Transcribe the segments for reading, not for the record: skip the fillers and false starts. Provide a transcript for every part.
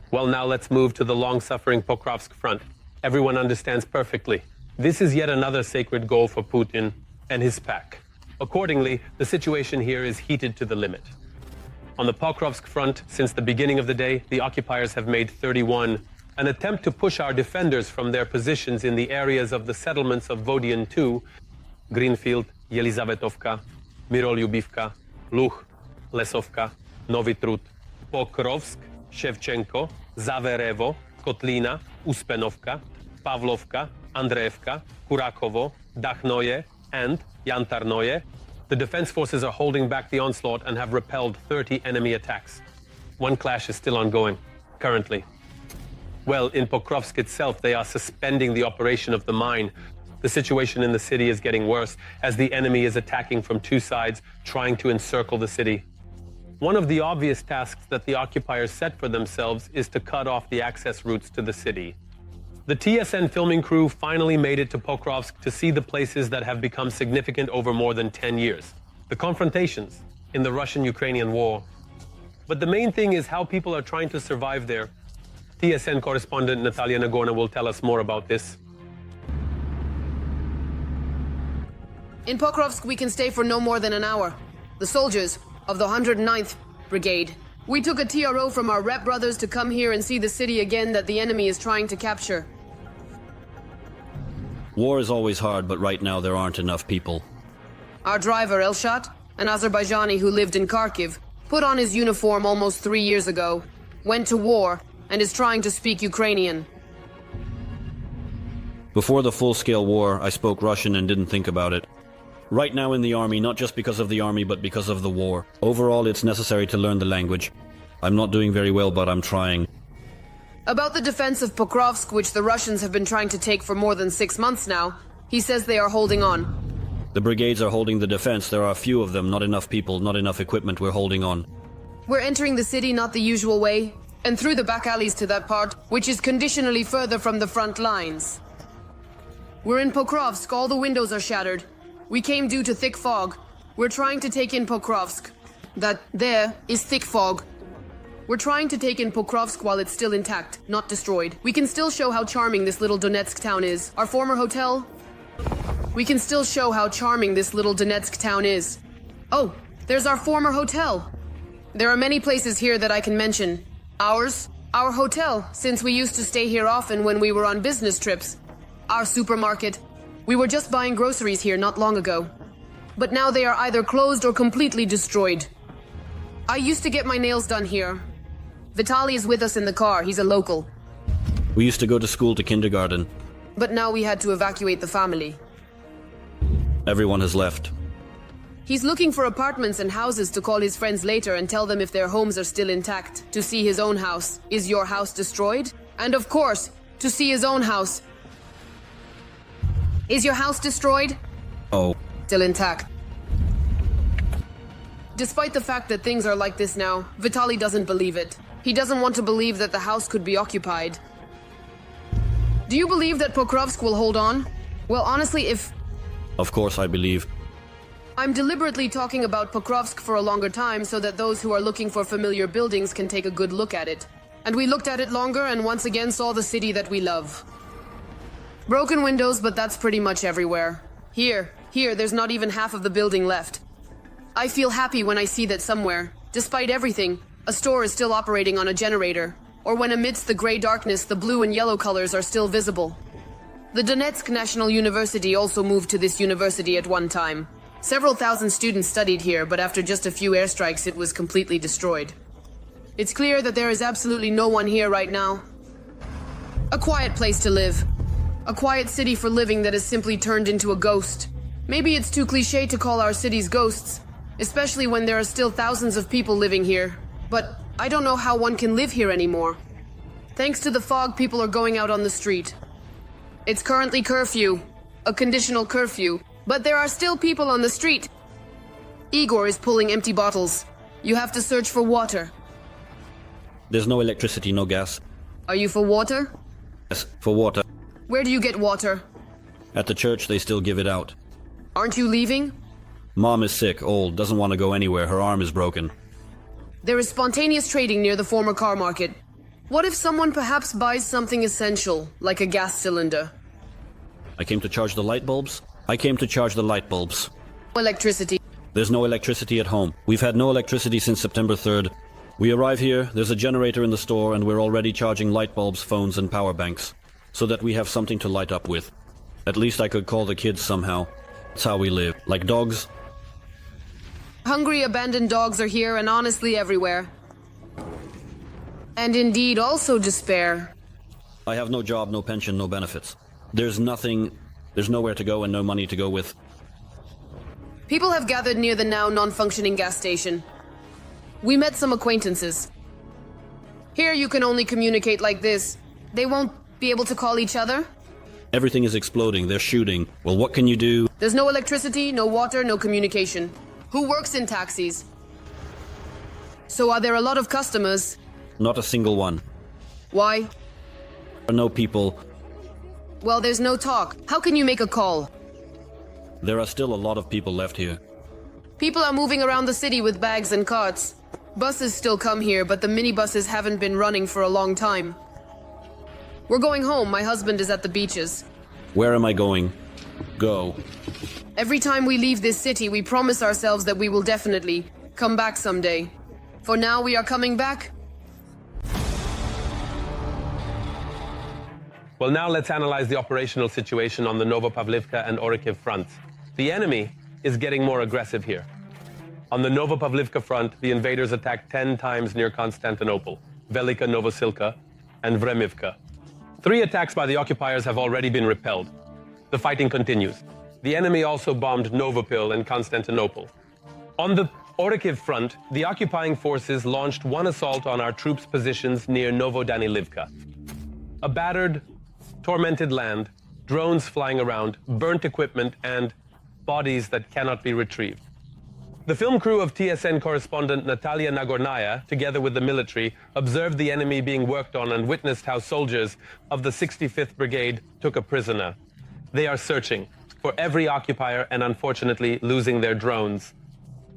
Well, now let's move to the long-suffering Pokrovsk front. Everyone understands perfectly. This is yet another sacred goal for Putin and his pack. Accordingly, the situation here is heated to the limit. On the Pokrovsk front, since the beginning of the day, the occupiers have made 31, an attempt to push our defenders from their positions in the areas of the settlements of Vodian II, Greenfield, Yelizavetovka, Mirolyubivka, Luch, Lesovka, Novi Trud, Pokrovsk, Shevchenko, Zaverevo, Kotlina, Uspenovka, Pavlovka, Andreevka, Kurakovo, Dakhnoye, and Yantarnoye. The defense forces are holding back the onslaught and have repelled 30 enemy attacks. One clash is still ongoing, currently. Well, in Pokrovsk itself, they are suspending the operation of the mine. The situation in the city is getting worse as the enemy is attacking from two sides, trying to encircle the city. One of the obvious tasks that the occupiers set for themselves is to cut off the access routes to the city. The TSN filming crew finally made it to Pokrovsk to see the places that have become significant over more than 10 years. The confrontations in the Russian-Ukrainian war. But the main thing is how people are trying to survive there. TSN correspondent Natalia Nagorna will tell us more about this. In Pokrovsk, we can stay for no more than an hour. The soldiers of the 109th Brigade. We took a TRO from our rep brothers to come here and see the city again that the enemy is trying to capture. War is always hard, but right now there aren't enough people. Our driver, Elshat, an Azerbaijani who lived in Kharkiv, put on his uniform almost 3 years ago, went to war, and is trying to speak Ukrainian. Before the full-scale war, I spoke Russian and didn't think about it. Right now in the army, not just because of the army, but because of the war. Overall, it's necessary to learn the language. I'm not doing very well, but I'm trying. About the defense of Pokrovsk, which the Russians have been trying to take for more than 6 months now, he says they are holding on. The brigades are holding the defense. There are a few of them, not enough people, not enough equipment. We're holding on. We're entering the city not the usual way, and through the back alleys to that part, which is conditionally further from the front lines. We're in Pokrovsk, all the windows are shattered. We came due to thick fog. We're trying to take in Pokrovsk. That there is thick fog. We're trying to take in Pokrovsk while it's still intact, not destroyed. We can still show how charming this little Donetsk town is. Our former hotel? We can still show how charming this little Donetsk town is. Oh, there's our former hotel. There are many places here that I can mention. Our hotel, since we used to stay here often when we were on business trips. Our supermarket. We were just buying groceries here not long ago. But now they are either closed or completely destroyed. I used to get my nails done here. Vitaly is with us in the car, he's a local. We used to go to school to kindergarten. But now we had to evacuate the family. Everyone has left. He's looking for apartments and houses to call his friends later and tell them if their homes are still intact. To see his own house. Is your house destroyed? And of course, to see his own house. Is your house destroyed? Oh. Still intact. Despite the fact that things are like this now, Vitaly doesn't believe it. He doesn't want to believe that the house could be occupied. Do you believe that Pokrovsk will hold on? Well, honestly, if... Of course I believe. I'm deliberately talking about Pokrovsk for a longer time so that those who are looking for familiar buildings can take a good look at it. And we looked at it longer and once again saw the city that we love. Broken windows, but that's pretty much everywhere. Here, there's not even half of the building left. I feel happy when I see that somewhere, despite everything, a store is still operating on a generator, or when amidst the gray darkness the blue and yellow colors are still visible. The Donetsk National University also moved to this university at one time. Several thousand students studied here, but after just a few airstrikes it was completely destroyed. It's clear that there is absolutely no one here right now. A quiet place to live. A quiet city for living that has simply turned into a ghost. Maybe it's too cliché to call our cities ghosts, especially when there are still thousands of people living here. But I don't know how one can live here anymore. Thanks to the fog, people are going out on the street. It's currently curfew, a conditional curfew, but there are still people on the street. Igor is pulling empty bottles. You have to search for water. There's no electricity, no gas. Are you for water? Yes, for water. Where do you get water? At the church, they still give it out. Aren't you leaving? Mom is sick, old, doesn't want to go anywhere. Her arm is broken. There is spontaneous trading near the former car market. What if someone perhaps buys something essential, like a gas cylinder? I came to charge the light bulbs. Electricity. There's no electricity at home. We've had no electricity since September 3rd. We arrive here, there's a generator in the store, and we're already charging light bulbs, phones, and power banks, so that we have something to light up with. At least I could call the kids somehow. That's how we live. Like dogs. Hungry, abandoned dogs are here and honestly everywhere. And indeed also despair. I have no job, no pension, no benefits. There's nowhere to go and no money to go with. People have gathered near the now non-functioning gas station. We met some acquaintances. Here you can only communicate like this. They won't be able to call each other? Everything is exploding, they're shooting. Well, what can you do? There's no electricity, no water, no communication. Who works in taxis? So are there a lot of customers? Not a single one. Why? There are no people. Well, there's no talk. How can you make a call? There are still a lot of people left here. People are moving around the city with bags and carts. Buses still come here, but the minibuses haven't been running for a long time. We're going home. My husband is at the beaches. Where am I going? Go. Every time we leave this city, we promise ourselves that we will definitely come back someday. For now, we are coming back. Well, now let's analyze the operational situation on the Novopavlivka and Orikhiv fronts. The enemy is getting more aggressive here. On the Novopavlivka front, the invaders attacked 10 times near Constantinople, Velika Novosilka, and Vremivka. 3 attacks by the occupiers have already been repelled. The fighting continues. The enemy also bombed Novopil and Constantinople. On the Orikhiv front, the occupying forces launched one assault on our troops' positions near Novodanilivka. A battered, tormented land, drones flying around, burnt equipment, and bodies that cannot be retrieved. The film crew of TSN correspondent Natalia Nagornaya, together with the military, observed the enemy being worked on and witnessed how soldiers of the 65th Brigade took a prisoner. They are searching for every occupier and unfortunately losing their drones.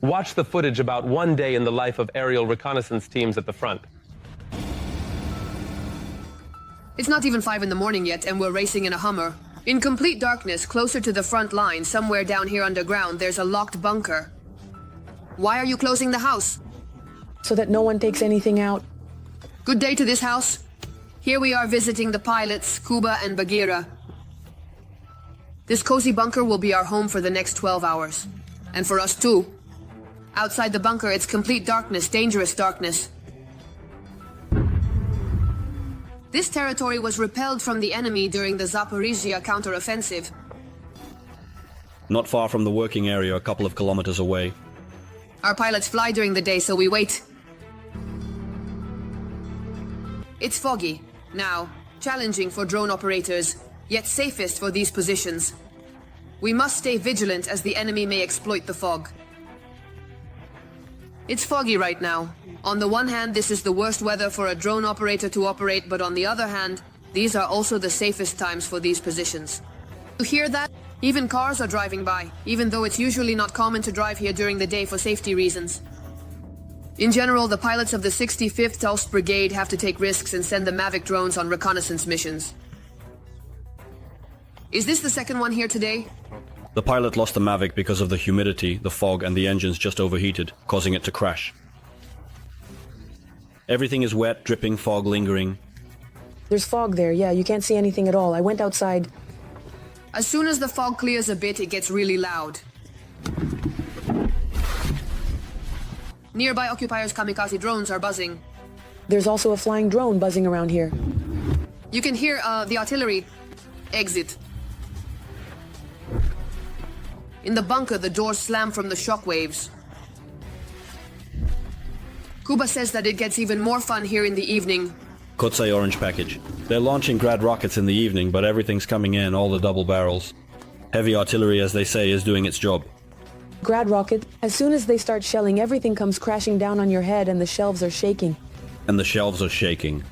Watch the footage about one day in the life of aerial reconnaissance teams at the front. It's not even 5 in the morning yet, and we're racing in a Hummer. In complete darkness, closer to the front line, somewhere down here underground, there's a locked bunker. Why are you closing the house? So that no one takes anything out. Good day to this house. Here we are visiting the pilots, Kuba and Bagheera. This cozy bunker will be our home for the next 12 hours. And for us too. Outside the bunker, it's complete darkness, dangerous darkness. This territory was repelled from the enemy during the Zaporizhia counteroffensive. Not far from the working area, a couple of kilometers away. Our pilots fly during the day, so we wait. It's foggy, now, challenging for drone operators, yet safest for these positions. We must stay vigilant as the enemy may exploit the fog. It's foggy right now. On the one hand, this is the worst weather for a drone operator to operate, but on the other hand, these are also the safest times for these positions. You hear that? Even cars are driving by, even though it's usually not common to drive here during the day for safety reasons. In general, the pilots of the 65th Taust Brigade have to take risks and send the Mavic drones on reconnaissance missions. Is this the second one here today? The pilot lost the Mavic because of the humidity, the fog, and the engines just overheated, causing it to crash. Everything is wet, dripping, fog lingering. There's fog there, yeah, you can't see anything at all. I went outside. As soon as the fog clears a bit, it gets really loud. Nearby occupiers' kamikaze drones are buzzing. There's also a flying drone buzzing around here. You can hear the artillery exit. In the bunker, the doors slam from the shockwaves. Kuba says that it gets even more fun here in the evening. Kotsay orange package. They're launching Grad rockets in the evening, but everything's coming in, all the double barrels. Heavy artillery, as they say, is doing its job. Grad rocket, as soon as they start shelling, everything comes crashing down on your head and the shelves are shaking. And the shelves are shaking.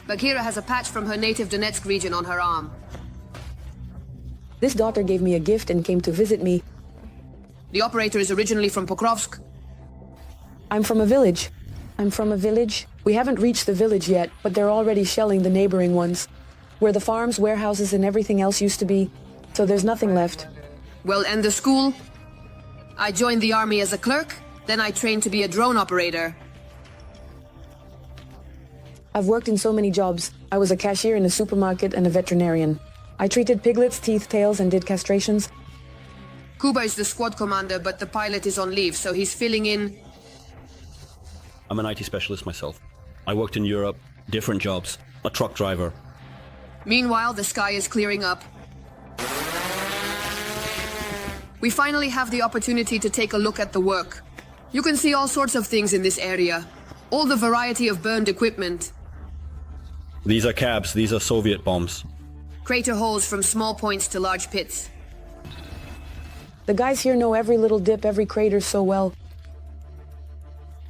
Bagheera has a patch from her native Donetsk region on her arm. This daughter gave me a gift and came to visit me. The operator is originally from Pokrovsk. I'm from a village. We haven't reached the village yet, but they're already shelling the neighboring ones, where the farms, warehouses, and everything else used to be, so there's nothing left. Well, and the school? I joined the army as a clerk, then I trained to be a drone operator. I've worked in so many jobs. I was a cashier in a supermarket and a veterinarian. I treated piglets, teeth, tails, and did castrations. Kuba is the squad commander, but the pilot is on leave, so he's filling in. I'm an IT specialist myself. I worked in Europe, different jobs, a truck driver. Meanwhile, the sky is clearing up. We finally have the opportunity to take a look at the work. You can see all sorts of things in this area. All the variety of burned equipment. These are cabs, these are Soviet bombs. Crater holes from small points to large pits. The guys here know every little dip, every crater so well.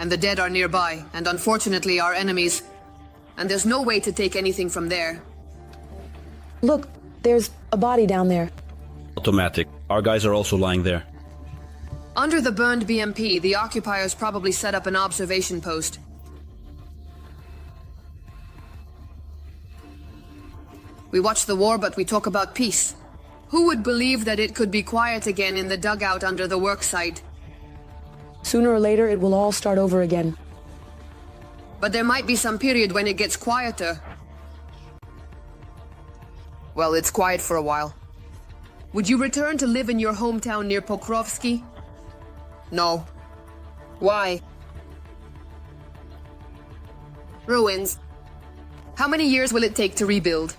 And the dead are nearby, and unfortunately our enemies. And there's no way to take anything from there. Look, there's a body down there. Automatic. Our guys are also lying there. Under the burned BMP, the occupiers probably set up an observation post. We watch the war, but we talk about peace. Who would believe that it could be quiet again in the dugout under the worksite? Sooner or later, it will all start over again. But there might be some period when it gets quieter. Well, it's quiet for a while. Would you return to live in your hometown near Pokrovsk? No. Why? Ruins. How many years will it take to rebuild?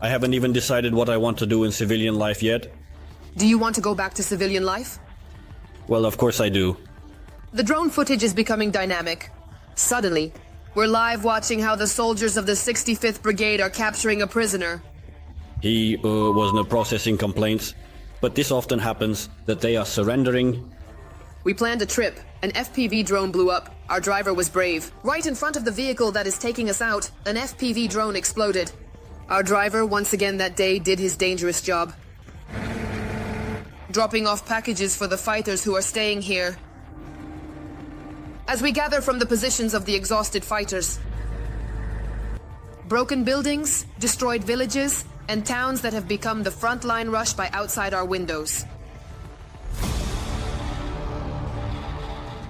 I haven't even decided what I want to do in civilian life yet. Do you want to go back to civilian life? Well, of course I do. The drone footage is becoming dynamic. Suddenly, we're live watching how the soldiers of the 65th Brigade are capturing a prisoner. He wasn't processing complaints, but this often happens, that they are surrendering. We planned a trip. An FPV drone blew up. Our driver was brave. Right in front of the vehicle that is taking us out, an FPV drone exploded. Our driver, once again that day, did his dangerous job. Dropping off packages for the fighters who are staying here. As we gather from the positions of the exhausted fighters. Broken buildings, destroyed villages, and towns that have become the frontline rush by outside our windows.